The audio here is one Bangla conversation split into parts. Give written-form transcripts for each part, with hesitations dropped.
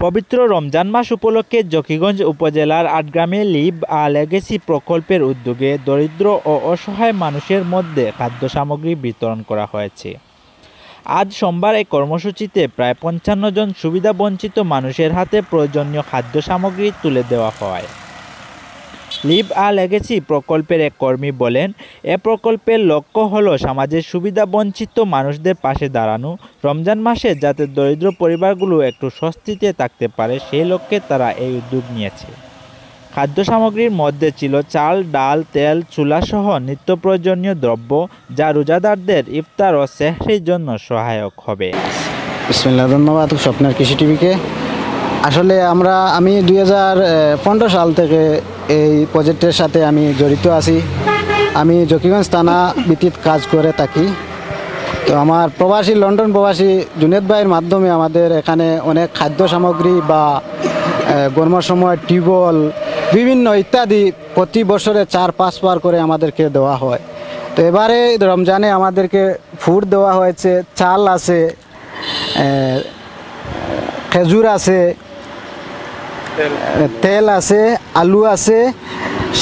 পবিত্র রমজান মাস উপলক্ষে জকিগঞ্জ উপজেলার আটগ্রামে লিভ আ লেগেসি প্রকল্পের উদ্যোগে দরিদ্র ও অসহায় মানুষের মধ্যে খাদ্য সামগ্রী বিতরণ করা হয়েছে। আজ সোমবার এই কর্মসূচিতে প্রায় ৫৫ জন সুবিধাবঞ্চিত মানুষের হাতে প্রয়োজনীয় খাদ্য সামগ্রী তুলে দেওয়া হয়। লিভ আ লেগেসি প্রকল্পের এক কর্মী বলেন, এ প্রকল্পের লক্ষ্য হলো সমাজের সুবিধাবঞ্চিত মানুষদের পাশে দাঁড়ানো। রমজান মাসে যাতে দরিদ্র পরিবারগুলো একটু স্বস্তিতে থাকতে পারে সেই লক্ষ্যে তারা এই উদ্যোগ নিয়েছে। খাদ্য সামগ্রীর মধ্যে ছিল চাল, ডাল, তেল, চুলাসহ নিত্য প্রয়োজনীয় দ্রব্য, যা রোজাদারদের ইফতার ও সেহরির জন্য সহায়ক হবে। বিসমিল্লাহ, ধন্যবাদ স্বপ্নের কৃষি টিভিকে। আসলে আমি 2015 সাল থেকে এই প্রজেক্টের সাথে আমি জড়িত আছি। আমি জকিগঞ্জ থানা ভিত্তিক কাজ করে থাকি। তো আমার লন্ডন প্রবাসী জুনেদ ভাইয়ের মাধ্যমে আমাদের এখানে অনেক খাদ্য সামগ্রী বা গরমের সময় টিউবওয়েল বিভিন্ন ইত্যাদি প্রতি বছরে 4-5 বার করে আমাদেরকে দেওয়া হয়। তো এবারে রমজানে আমাদেরকে ফুড দেওয়া হয়েছে। চাল আছে, খেজুর আছে, তেল আছে, আলু আছে,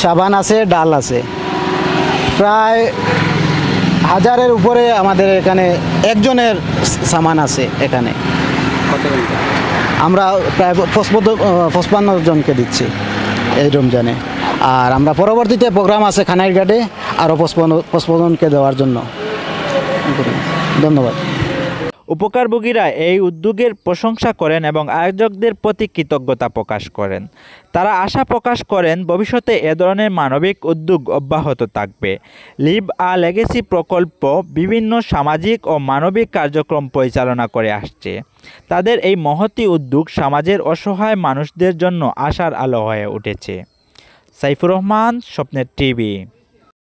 সাবান আছে, ডাল আছে। প্রায় 1000-এর উপরে আমাদের এখানে একজনের সামান আছে। এখানে আমরা প্রায় 55 জনকে দিচ্ছি এই রমজানে। আর আমরা পরবর্তীতে প্রোগ্রাম আছে খানাইরঘাটে আরও 55 জনকে দেওয়ার জন্য। ধন্যবাদ। উপকারভোগীরা এই উদ্যোগের প্রশংসা করেন এবং আয়োজকদের প্রতি কৃতজ্ঞতা প্রকাশ করেন। তারা আশা প্রকাশ করেন ভবিষ্যতে এ ধরনের মানবিক উদ্যোগ অব্যাহত থাকবে। লিভ আ লেগেসি প্রকল্প বিভিন্ন সামাজিক ও মানবিক কার্যক্রম পরিচালনা করে আসছে। তাদের এই মহতী উদ্যোগ সমাজের অসহায় মানুষদের জন্য আশার আলো হয়ে উঠেছে। সাইফুর রহমান, স্বপ্নের টিভি।